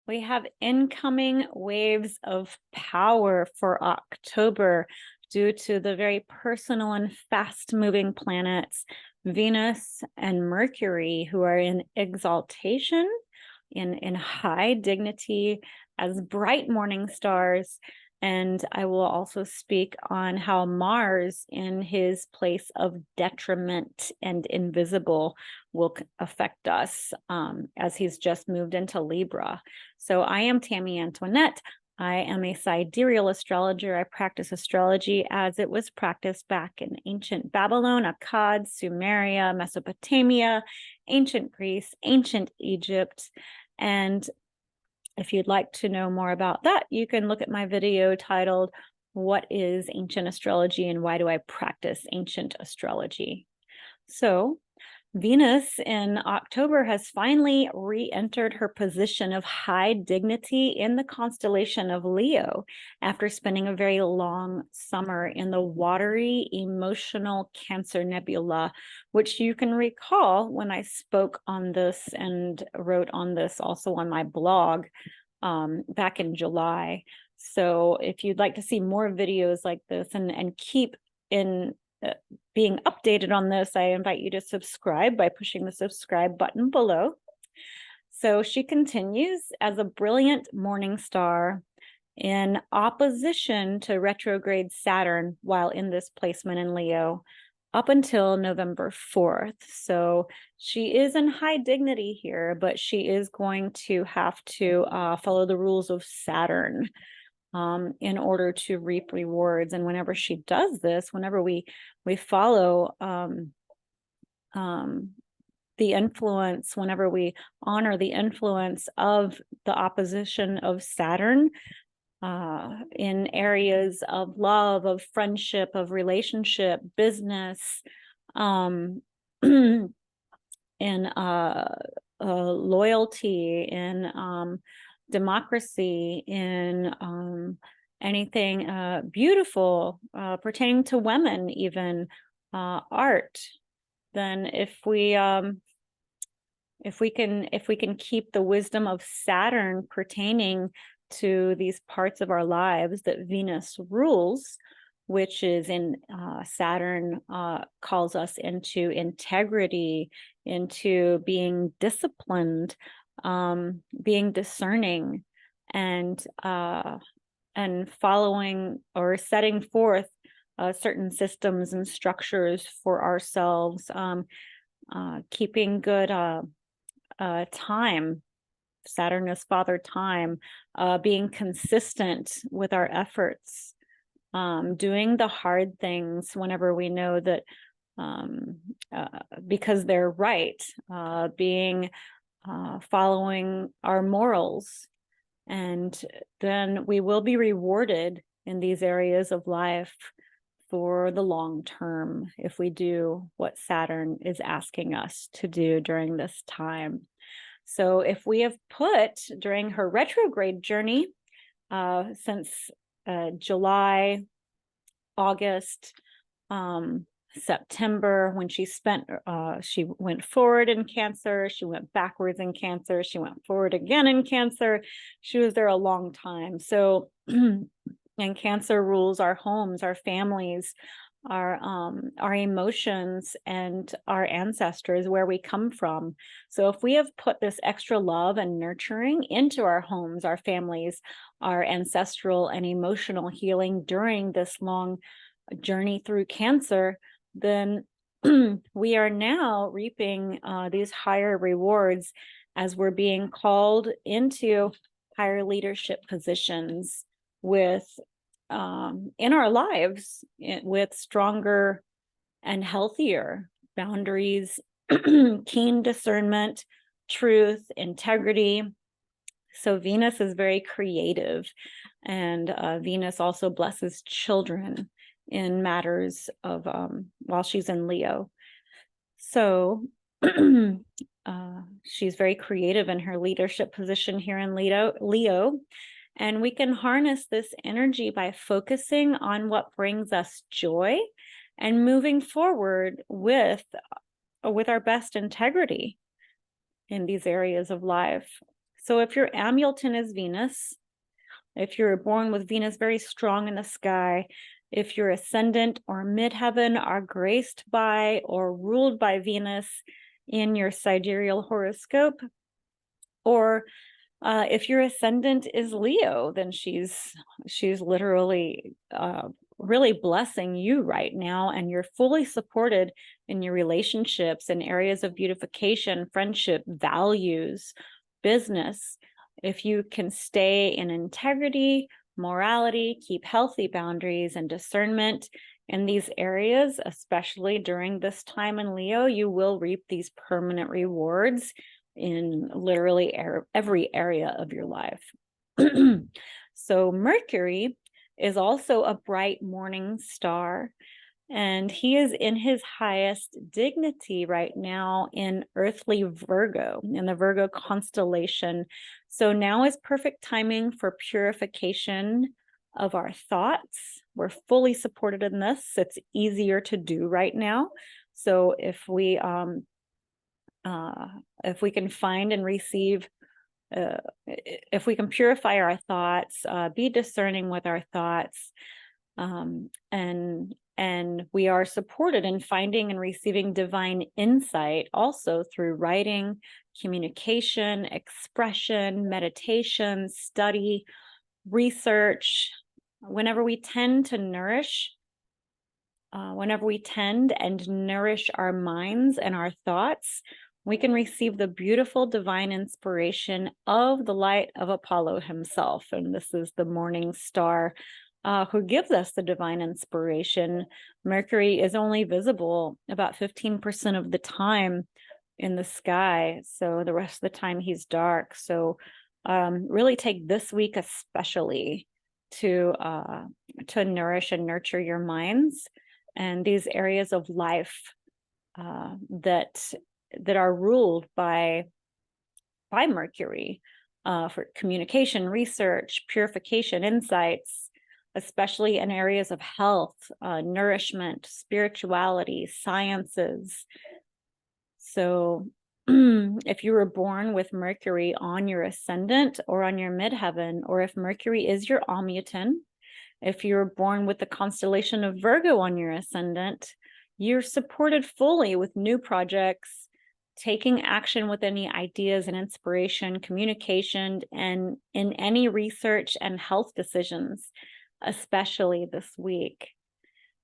We have incoming waves of power for October due to the very personal and fast-moving planets, Venus and Mercury, who are in exaltation, in high dignity as bright morning stars. And I will also speak on how Mars, in his place of detriment and invisible, will affect us as he's just moved into Libra. So I am Tammy Antoinette. I am a sidereal astrologer. I practice astrology as it was practiced back in ancient Babylon, Akkad, Sumeria, Mesopotamia, ancient Greece, ancient Egypt. And if you'd like to know more about that, you can look at my video titled, "What is Ancient Astrology and Why Do I Practice Ancient Astrology?" So Venus in October has finally re-entered her position of high dignity in the constellation of Leo after spending a very long summer in the watery, emotional Cancer nebula, which you can recall when I spoke on this and wrote on this also on my blog back in July. So if you'd like to see more videos like this and keep in being updated on this, I invite you to subscribe by pushing the subscribe button below. So she continues as a brilliant morning star in opposition to retrograde Saturn while in this placement in Leo up until November 4th. So she is in high dignity here, but she is going to have to follow the rules of Saturn in order to reap rewards. And whenever she does this, whenever we follow the influence, whenever we honor the influence of the opposition of Saturn in areas of love, of friendship, of relationship, business, in loyalty, in democracy, in anything beautiful pertaining to women, even art, then if we can keep the wisdom of Saturn pertaining to these parts of our lives that Venus rules, which is in Saturn calls us into integrity, into being disciplined, being discerning, and following or setting forth certain systems and structures for ourselves, keeping good time. Saturn is Father Time, being consistent with our efforts, doing the hard things whenever we know that because they're right, following our morals. And then we will be rewarded in these areas of life for the long term if we do what Saturn is asking us to do during this time. So if we have put during her retrograde journey since July, August, September, when she went forward in Cancer, she went backwards in Cancer, she went forward again in Cancer. She was there a long time. So and Cancer rules our homes, our families, our emotions, and our ancestors, where we come from. So if we have put this extra love and nurturing into our homes, our families, our ancestral and emotional healing during this long journey through Cancer, then we are now reaping these higher rewards as we're being called into higher leadership positions with in our lives, with stronger and healthier boundaries, keen discernment, truth, integrity. So Venus is very creative, and Venus also blesses children in matters of while she's in Leo. So she's very creative in her leadership position here in Leo. And we can harness this energy by focusing on what brings us joy and moving forward with our best integrity in these areas of life. So if your amuleton is Venus, if you're born with Venus very strong in the sky, if your ascendant or midheaven are graced by or ruled by Venus in your sidereal horoscope, or if your ascendant is Leo, then she's literally really blessing you right now, and you're fully supported in your relationships and areas of beautification, friendship, values, business. If you can stay in integrity, morality, keep healthy boundaries and discernment in these areas, especially during this time in Leo, you will reap these permanent rewards in literally every area of your life. So Mercury is also a bright morning star, and he is in his highest dignity right now in earthly Virgo, in the Virgo constellation. So now is perfect timing for purification of our thoughts. We're fully supported in this. It's easier to do right now. So if we can find and receive, if we can purify our thoughts, be discerning with our thoughts, and we are supported in finding and receiving divine insight also through writing, communication, expression, meditation, study, research. Whenever we tend and nourish our minds and our thoughts, we can receive the beautiful divine inspiration of the light of Apollo himself. And this is the morning star who gives us the divine inspiration. Mercury is only visible about 15% of the time in the sky. So the rest of the time he's dark. So really take this week especially to nourish and nurture your minds and these areas of life that are ruled by Mercury, for communication, research, purification, insights, especially in areas of health, nourishment, spirituality, sciences. So if you were born with Mercury on your ascendant or on your midheaven, or if Mercury is your amuleton, if you're born with the constellation of Virgo on your ascendant, you're supported fully with new projects, taking action with any ideas and inspiration, communication, and in any research and health decisions, especially this week.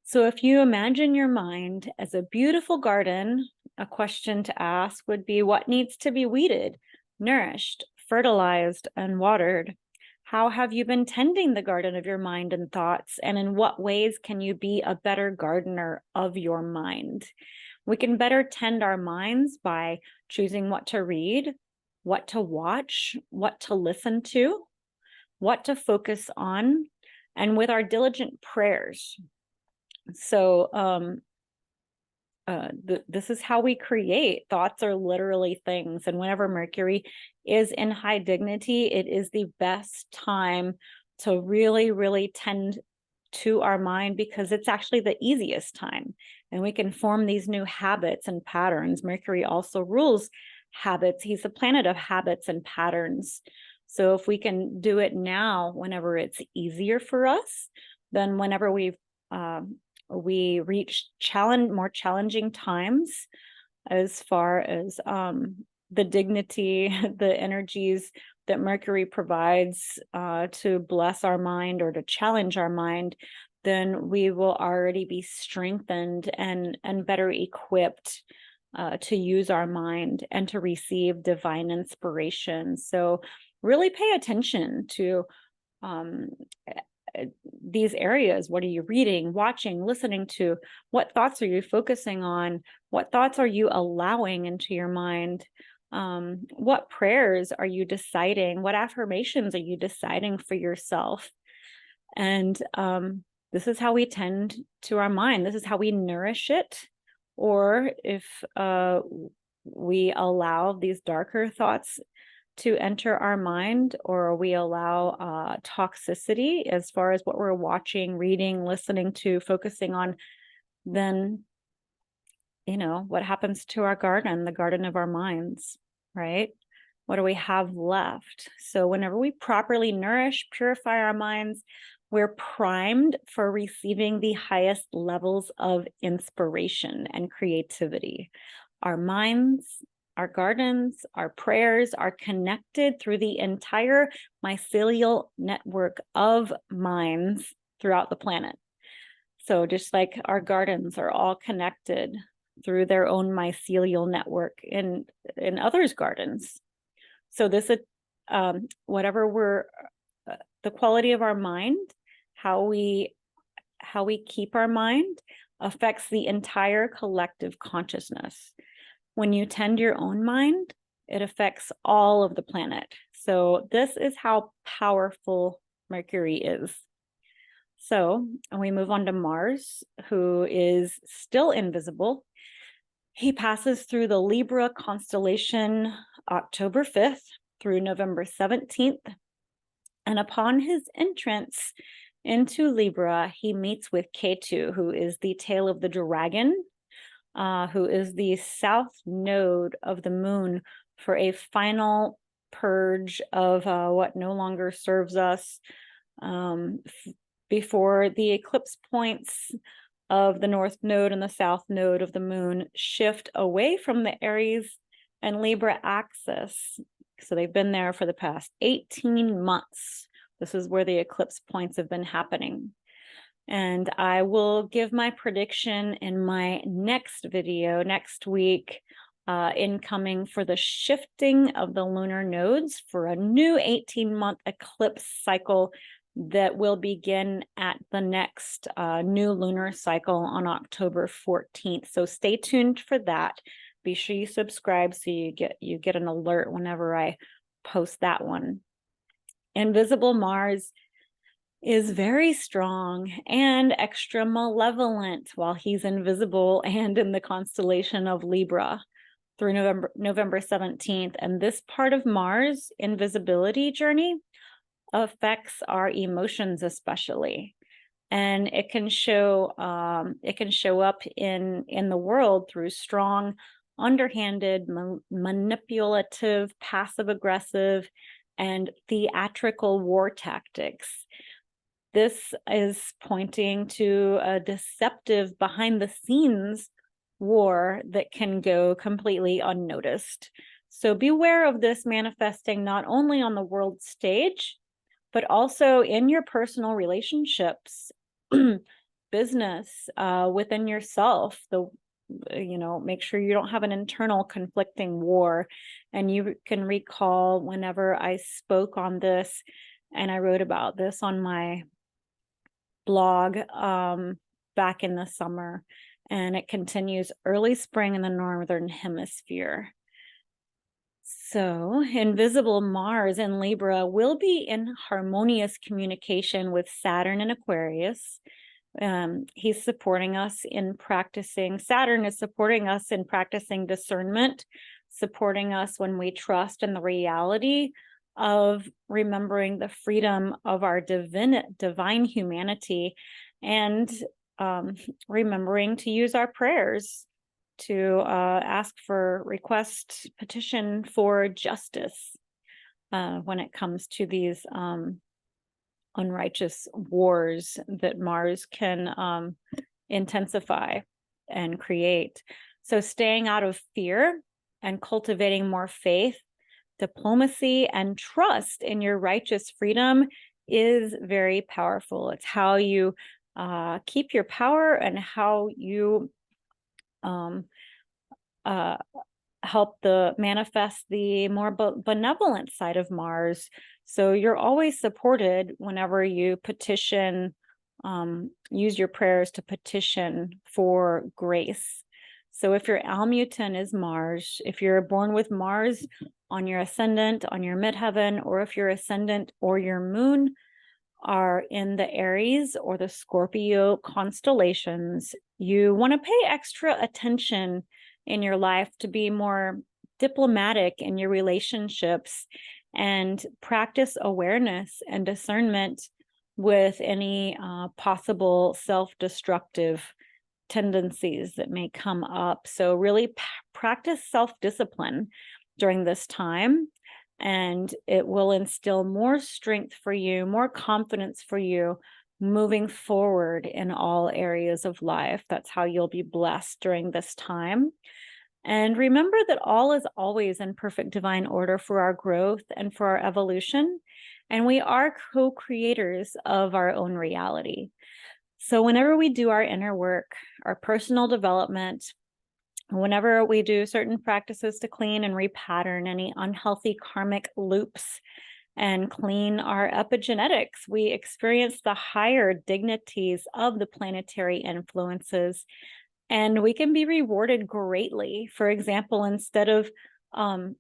So if you imagine your mind as a beautiful garden, a question to ask would be, what needs to be weeded, nourished, fertilized, and watered? How have you been tending the garden of your mind and thoughts? And in what ways can you be a better gardener of your mind? We can better tend our minds by choosing what to read, what to watch, what to listen to, what to focus on, and with our diligent prayers. So this is how we create. Thoughts are literally things. And whenever Mercury is in high dignity, it is the best time to really, really tend to our mind, because it's actually the easiest time. And we can form these new habits and patterns. Mercury also rules habits. He's the planet of habits and patterns. So if we can do it now, whenever it's easier for us, then whenever we reach more challenging times, as far as the dignity, the energies that Mercury provides to bless our mind or to challenge our mind, then we will already be strengthened and better equipped to use our mind and to receive divine inspiration. So really pay attention to these areas. What are you reading, watching, listening to? What thoughts are you focusing on? What thoughts are you allowing into your mind? What prayers are you deciding? What affirmations are you deciding for yourself? And this is how we tend to our mind. This is how we nourish it. Or if we allow these darker thoughts to enter our mind, or we allow toxicity as far as what we're watching, reading, listening to, focusing on, then, what happens to our garden, the garden of our minds, right? What do we have left? So whenever we properly nourish, purify our minds, we're primed for receiving the highest levels of inspiration and creativity. Our minds, our gardens, our prayers are connected through the entire mycelial network of minds throughout the planet. So just like our gardens are all connected through their own mycelial network in others' gardens. So this is whatever we're the quality of our mind, how we keep our mind affects the entire collective consciousness. When you tend your own mind, it affects all of the planet. So this is how powerful Mercury is. So we move on to Mars, who is still invisible. He passes through the Libra constellation October 5th through November 17th. And upon his entrance into Libra, he meets with Ketu, who is the tail of the dragon, who is the south node of the moon, for a final purge of what no longer serves us before the eclipse points of the north node and the south node of the moon shift away from the Aries and Libra axis. So they've been there for the past 18 months. This is where the eclipse points have been happening. And I will give my prediction in my next video next week, incoming for the shifting of the lunar nodes for a new 18-month eclipse cycle that will begin at the next new lunar cycle on October 14th. So stay tuned for that. Be sure you subscribe so you get an alert whenever I post that one. Invisible Mars is very strong and extra malevolent while he's invisible and in the constellation of Libra through November 17th. And this part of Mars invisibility journey affects our emotions especially. And it can show up in the world through strong, underhanded, manipulative, passive-aggressive, and theatrical war tactics. This is pointing to a deceptive behind-the-scenes war that can go completely unnoticed. So beware of this manifesting not only on the world stage, but also in your personal relationships, business, within yourself. Make sure you don't have an internal conflicting war. And you can recall whenever I spoke on this, and I wrote about this on my blog back in the summer, and it continues early spring in the northern hemisphere. So invisible Mars in Libra will be in harmonious communication with Saturn in Aquarius. He's supporting us in practicing, Saturn is supporting us in practicing discernment, supporting us when we trust in the reality of remembering the freedom of our divine humanity, and remembering to use our prayers to ask for, request, petition for justice when it comes to these unrighteous wars that Mars can intensify and create. So staying out of fear and cultivating more faith, diplomacy, and trust in your righteous freedom is very powerful. It's how you keep your power and how you help manifest the more benevolent side of Mars. So you're always supported whenever you petition, use your prayers to petition for grace. So if your almutin is Mars, if you're born with Mars on your ascendant, on your midheaven, or if your ascendant or your moon are in the Aries or the Scorpio constellations, you want to pay extra attention in your life to be more diplomatic in your relationships and practice awareness and discernment with any possible self-destructive tendencies that may come up. So really practice self-discipline during this time. and it will instill more strength for you, more confidence for you moving forward in all areas of life. That's how you'll be blessed during this time. And remember that all is always in perfect divine order for our growth and for our evolution. And we are co-creators of our own reality. So whenever we do our inner work, our personal development, whenever we do certain practices to clean and repattern any unhealthy karmic loops and clean our epigenetics, we experience the higher dignities of the planetary influences, and we can be rewarded greatly. For example, instead of the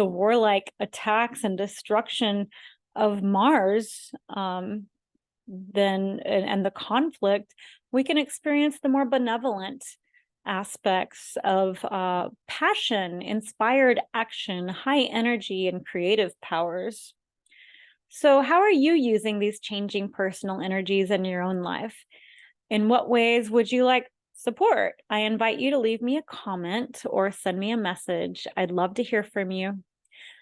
warlike attacks and destruction of Mars, and the conflict, we can experience the more benevolent aspects of passion, inspired action, high energy, and creative powers. So, how are you using these changing personal energies in your own life? In what ways would you like support? I invite you to leave me a comment or send me a message. I'd love to hear from you.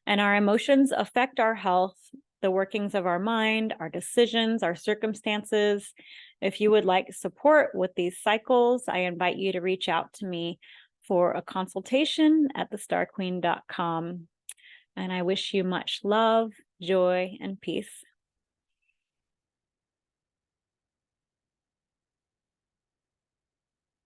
And our emotions affect our health, the workings of our mind, our decisions, our circumstances. If you would like support with these cycles, I invite you to reach out to me for a consultation at thestarqueen.com. And I wish you much love, joy, and peace.